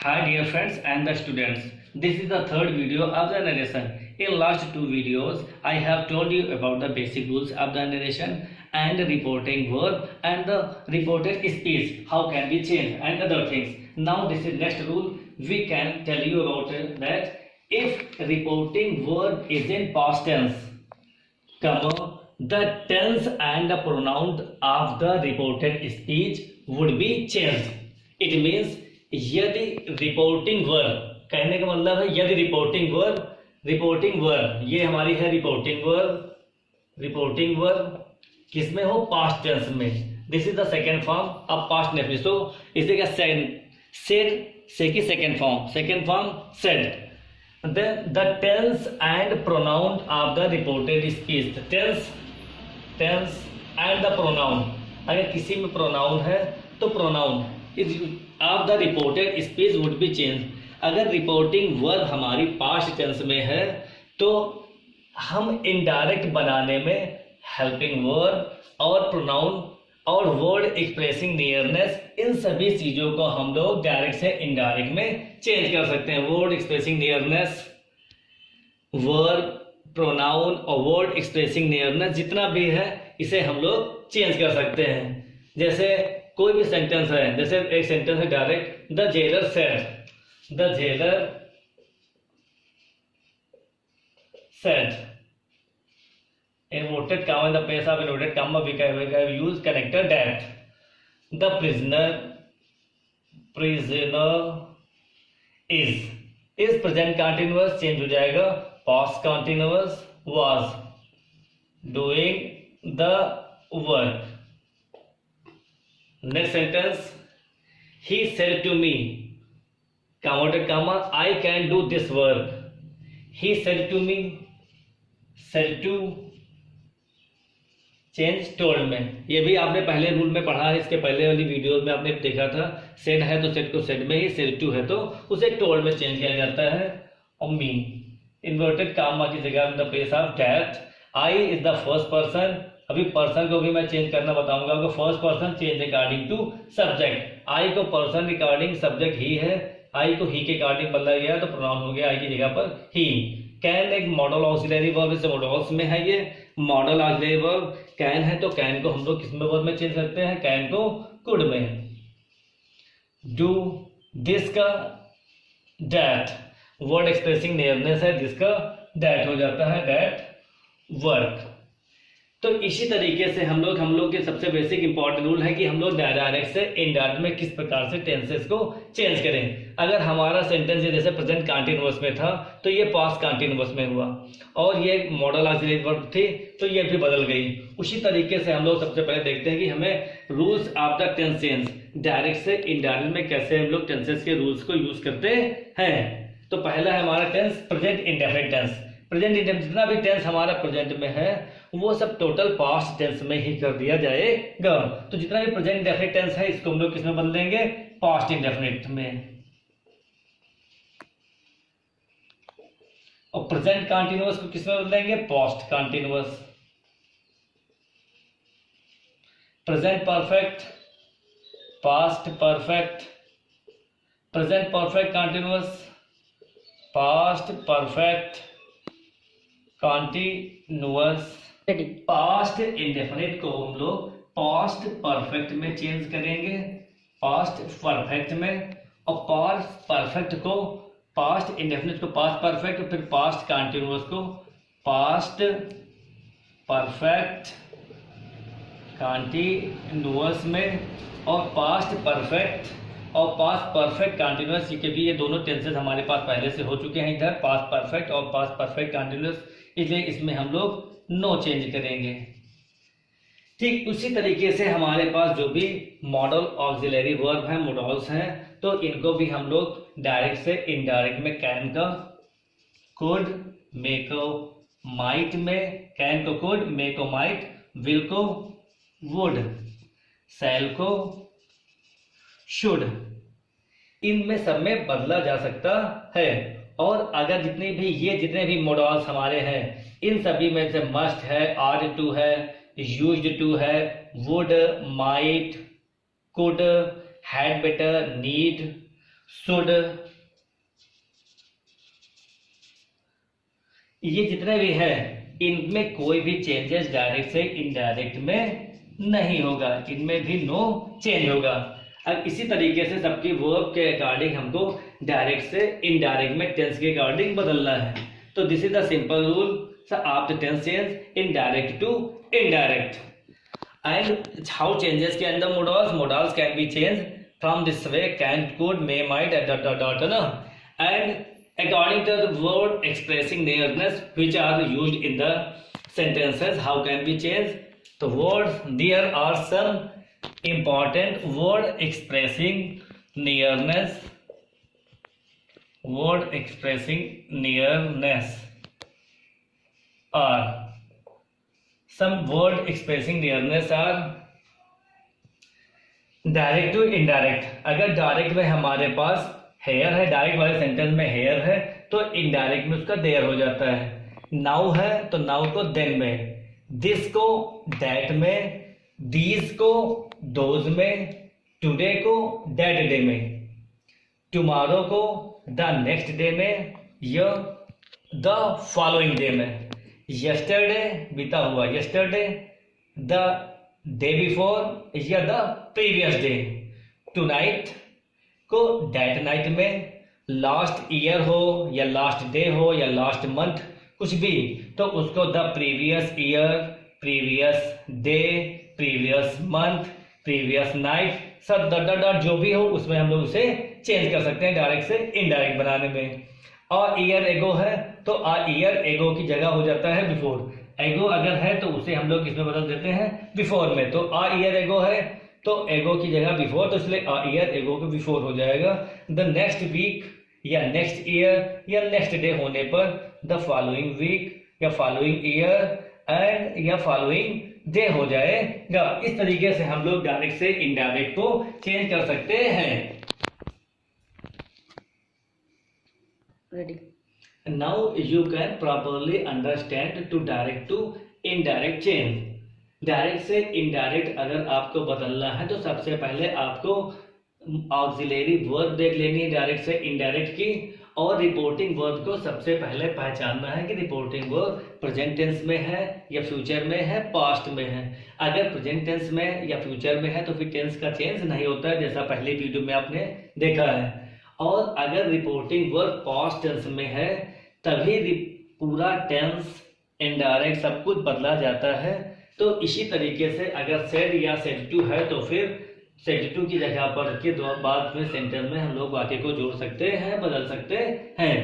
Hi dear friends and the students. This is the third video of the narration. In last two videos, I have told you about the basic rules of the narration and reporting verb and the reported speech. How can we change and other things. Now this is next rule. We can tell you about that if reporting verb is in past tense, comma, the tense and the pronoun of the reported speech would be changed. It means यदि reporting verb, कहने का मतलब है यदि reporting verb ये हमारी है reporting verb किसमें हो, पास्ट टेंस में. This is the second form of past नेफिस. तो इसे क्या सेड से की second form said. Then the tense and pronoun of the reported speech. Tense and the pronoun. अगर किसी में pronoun है तो pronoun of the reported speech would be changed. अगर रिपोर्टिंग वर्ब हमारी पास्ट टेंस में है तो हम इनडायरेक्ट बनाने में हेल्पिंग वर्ब और प्रोनाउन और वर्ड एक्सप्रेसिंग नियरनेस, इन सभी चीजों को हम लोग डायरेक्ट से इनडायरेक्ट में चेंज कर सकते हैं. Word expressing nearness, verb, pronoun और वर्ड एक्सप्रेसिंग नियरनेस जितना भी है इसे हम लोग चेंज कर सकते हैं. जैसे कोई भी सेंटेंस है, जैसे एक सेंटेंस है direct, the jailer said. Inverted comma in the place of inverted comma we have used connector that. The prisoner is present continuous change हो जाएगा past continuous was doing the work. Next sentence, he said to me, inverted comma, I can do this work. He said to me, said to change told में. ये भी आपने पहले rule में पढ़ा है, इसके पहले वाली वीडियो में आपने देखा था. सेड है तो सेड को सेड में ही, सेड टू है तो उसे टोल्ड में चेंज किया जाता है. और मी इन्वर्टेड कामा की जगह in the place of that. I is the first person. अभी पर्सन को भी मैं चेंज करना बताऊंगा आपको. First person change according to subject. I को पर्सन रिगार्डिंग सब्जेक्ट ही है, आई को ही के अकॉर्डिंग बदला गया तो प्रोनाउन हो गया आई की जगह पर ही. कैन एक मॉडल ऑक्सिलरी वर्ब, इसे मॉडल्स में है. ये मॉडल ऑक्सिलरी वर्ब कैन है तो कैन को हम लोग किस में वर्ब में चेंज करते हैं, कैन को कुड में. डू दिस का दैट, वर्ड एक्सप्रेसिंग नियरनेस है, जिसका दैट हो जाता है दैट वर्क. तो इसी तरीके से हम लोग के सबसे बेसिक इंपॉर्टेंट रूल है कि हम लोग डायरेक्ट से इनडायरेक्ट में किस प्रकार से टेंसेस को चेंज करें. अगर हमारा सेंटेंस जैसे प्रेजेंट कंटीन्यूअस में था तो ये पास्ट कंटीन्यूअस में हुआ, और ये मॉडल ऑक्सिलरी वर्ब थी तो ये भी बदल गई. उसी तरीके से हम लोग सबसे पहले देखते हैं कि हमें rules of the tense change direct से इनडायरेक्ट में कैसे हम लोग टेंसेस के रूल्स को यूज करते हैं. तो पहला है हमारा tense present indefinite tense. Present indefinite जितना भी टेंस हमारा प्रेजेंट में है वो सब टोटल पास्ट टेंस में ही कर दिया जाएगा. तो जितना भी प्रेजेंट इंडेफिनिट टेंस है इसको हम लोग किसमें बदलेंगे, पास्ट इंडेफिनिट में. और प्रेजेंट कंटीन्यूअस को किसमें बदलेंगे, past continuous. Present perfect, past perfect. Present perfect continuous, past perfect continuous. Past indefinite को हम लोग पास्ट परफेक्ट में चेंज करेंगे, पास्ट परफेक्ट में. और पास्ट परफेक्ट को पास्ट इंडेफिनिट को पास्ट परफेक्ट, फिर पास्ट कंटीन्यूअस को पास्ट परफेक्ट कंटीन्यूअस में. और पास्ट परफेक्ट और पास्ट परफेक्ट कंटीन्यूअस, क्योंकि ये दोनों टेंसेस हमारे पास पहले से हो चुके हैं इधर, पास्ट परफेक्ट और पास्ट परफेक्ट कंटीन्यूअस, इसलिए इसमें हम लोग नो चेंज करेंगे. ठीक उसी तरीके से हमारे पास जो भी मॉडल ऑक्सिलरी वर्ब है, मॉडल्स हैं, तो इनको भी हम लोग डायरेक्ट से इनडायरेक्ट में कैन का कुड, मे को माइट में, कैन को कुड, मे को माइट, विल को वुड, शैल को शुड, इनमें सब में बदला जा सकता है. और अगर जितने भी मॉडल्स हमारे हैं इन सभी में से मस्ट है, आर टू है, यूज्ड टू है, would, might, could, had better, need, should, ये जितने भी है इनमें कोई भी चेंजेस डायरेक्ट से इनडायरेक्ट में नहीं होगा, इनमें भी नो चेंज होगा। अब इसी तरीके से सबकी वर्ब के अकॉर्डिंग हमको डायरेक्ट से इनडायरेक्ट में टेंस के अकॉर्डिंग बदलना है। तो this is the simple rule of the tense change indirect to indirect. And how changes के अंदर modals can be change from this way, can, could, may, might and according to the word expressing nearness which are used in the sentences, how can be changed? The words, there are some important word expressing nearness, word expressing nearness are, some word expressing nearness are direct to indirect. अगर direct में हमारे पास here है, direct वाले sentence में here है, तो indirect में उसका देयर हो जाता है। नाउ है तो नाउ को देन में, दिस को दैट में, दीज को दोज में, टुडे को दैट डे में, टुमारो को द नेक्स्ट डे में या द फॉलोइंग डे में, यस्टरडे बीता हुआ यस्टरडे, द डे बिफोर या द प्रीवियस डे, टुनाइट को दैट नाइट में, लास्ट ईयर हो या लास्ट डे हो या लास्ट मंथ कुछ भी तो उसको the previous year, previous day, previous month, previous night, सब डॉट जो भी हो उसमें हम लोग उसे चेंज कर सकते हैं डायरेक्ट से इनडायरेक्ट बनाने में। और ईयर एगो है तो आ ईयर एगो की जगह हो जाता है बिफोर, एगो अगर है तो उसे हम लोग किसमें बदल देते हैं बिफोर में। तो आ ईयर एगो है तो एगो की जगह बिफोर, तो इसलिए आ ईयर एगो के बिफोर हो जाएगा। द नेक्स्ट वीक या नेक्स्ट ईयर या नेक्स्ट डे होने पर द फॉलोइंग वीक या फॉलोइंग ईयर एंड या फॉलोइंग डे हो जाएगा। इस तरीके से हम लोग डायरेक्ट से इनडायरेक्ट को चेंज कर सकते हैं। Ready. Now you can properly understand to direct to indirect change. Direct से इनडायरेक्ट अगर आपको बदलना है तो सबसे पहले आपको ऑक्सिलरी वर्ब देख लेनी है डायरेक्ट से इनडायरेक्ट की, और रिपोर्टिंग वर्ब को सबसे पहले पहचानना है कि रिपोर्टिंग वर्ब प्रेजेंट टेंस में है या फ्यूचर में है, पास्ट में है। अगर प्रेजेंट टेंस में या फ्यूचर में है तो फिर टेंस का चेंज नहीं होता है, जैसा पहले वीडियो में आपने देखा है। और अगर रिपोर्टिंग वर्ब पास्ट टेंस में है तभी पूरा टेंस इनडायरेक्ट सब कुछ बदला जाता है। तो इसी तरीके से अगर सेड या सेड टू है तो फिर सेड टू की जगह पर के बाद में सेंटेंस में हम लोग वाक्य को जोड़ सकते हैं, बदल सकते हैं।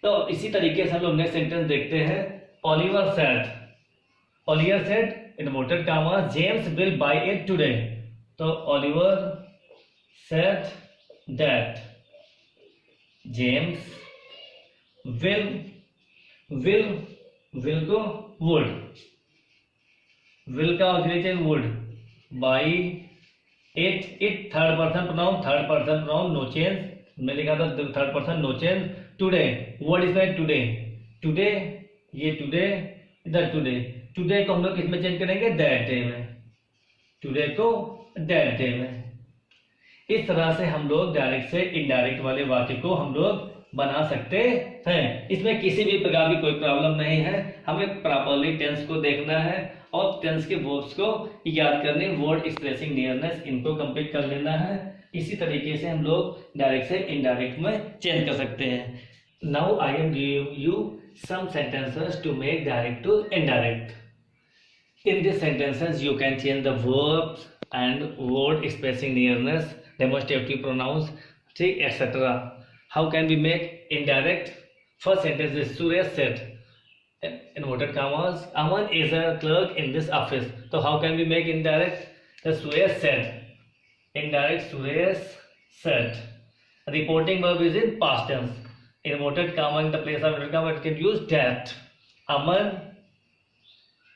तो इसी तरीके से हम लोग नेक्स्ट सेंटेंस देखते हैं। Oliver said, Oliver said in inverted comma James will buy it today. तो Oliver said that James will को वुड, विल का auxiliary would, buy it third person pronoun no change, मैं लिखा था third person no change. Today word is like today, today ये today इधर today, today को हम लोग किसमें चेंज करेंगे दैट डे में, टुडे को दैट डे में। इस तरह से हम लोग डायरेक्ट से इनडायरेक्ट वाले वाक्य को हम लोग बना सकते हैं। इसमें किसी भी प्रकार की कोई प्रॉब्लम नहीं है, हमें प्रॉपरली टेंस को देखना है और टेंस के वर्ब्स को याद करने, वर्ड एक्सप्रेसिंग नियरनेस इनको कंप्लीट कर लेना है। इसी तरीके से हम लोग डायरेक्ट से इनडायरेक्ट में चेंज कर सकते हैं। Now I am giving you some sentences to make direct to indirect. In this sentences you can change the verbs and word expressing nearness, demonstrative pronouns, ठीक, etcetera. How can we make indirect? First sentence is Suresh said, inverted commas, Aman is a clerk in this office. So how can we make indirect? The Suresh said, indirect Suresh said. Reporting verb is in past tense. Inverted comma in the place of inverted comma, it can use that. Aman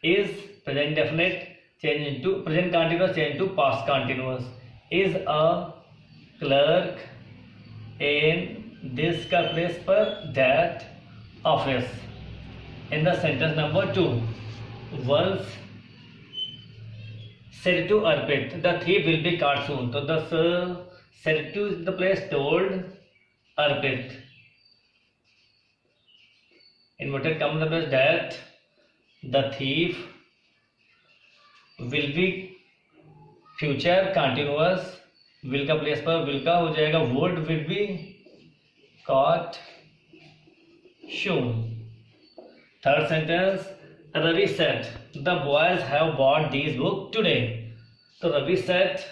is present definite, change into present continuous, change to past continuous. Is a clerk in this का place पर that office. In the sentence number 2, once said to Arpit, the thief will be caught soon. So the said to is the place told, Arpit. Inverted comma मतलब that the thief will be future continuous. will का place पर will का हो जाएगा would will be caught soon. Third sentence, Ravi said the boys have bought these books today. तो Ravi said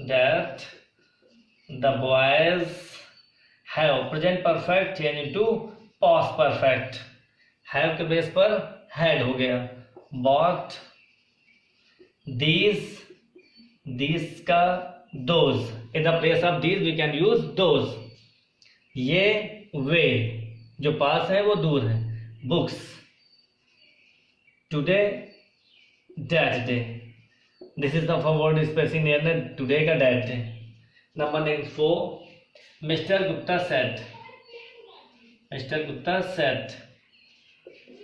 that the boys have present perfect change into past perfect. have के base पर had हो गया. bought these का those. in the place of these we can use those. ये वे जो पास है वो दूर है. books today that day. this is the forward spacing near today का that day. number 4, Mr. Gupta said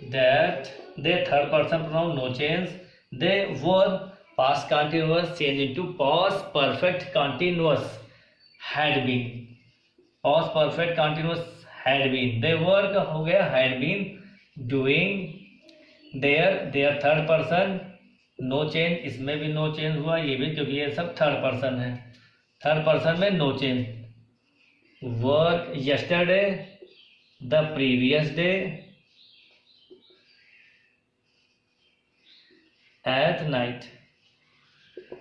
that they third person pronoun no change. They were past continuous change into past perfect continuous had been. past perfect continuous had been. They were का हो गया had been doing. their third person no change. इसमें भी no change हुआ, ये भी, क्योंकि ये सब थर्ड पर्सन है. थर्ड पर्सन में no change. work yesterday, the previous day, at night.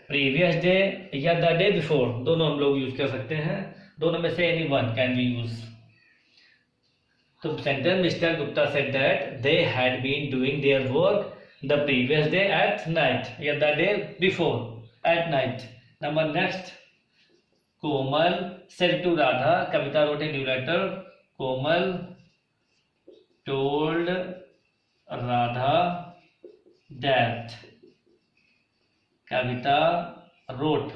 previous day या the day before दोनों हम लोग यूज कर सकते हैं. दोनों में से any one can be used. तो sentence mister Gupta said that they had been doing their work the previous day at night या the day before at night. Number next, Komal said to Radha. Kavita wrote a new letter. Komal told Radha that. Kavita wrote.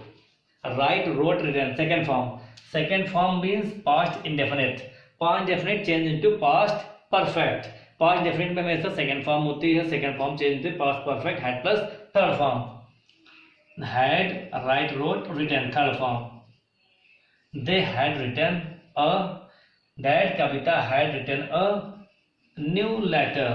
Write, wrote, written. Second form. Second form means past indefinite. Past indefinite change into past perfect. Past indefinite में हमेशा second form होती है. Second form change into past perfect. Had plus third form. Had, write, wrote, written. Third form. They had written that Kavita had written a new letter.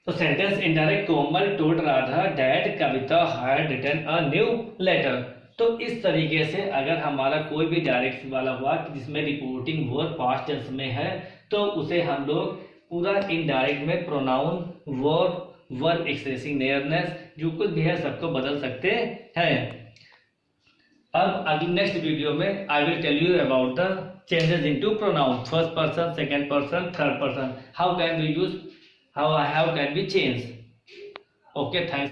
तो sentence indirect, Komal told Radha that Kavita had written a new letter. तो इस तरीके से अगर हमारा कोई भी direct वाला हुआ जिसमें रिपोर्टिंग वर्ब पास्ट टेंस में है तो उसे हम लोग पूरा इनडायरेक्ट में प्रोनाउन वर्ब एक्सप्रेसिंग नियरनेस जो कुछ भी है सबको बदल सकते हैं. अब अगले नेक्स्ट वीडियो में I will tell you about the changes into pronoun. First person, second person, third person. How can we use, how can we change. Okay, thanks.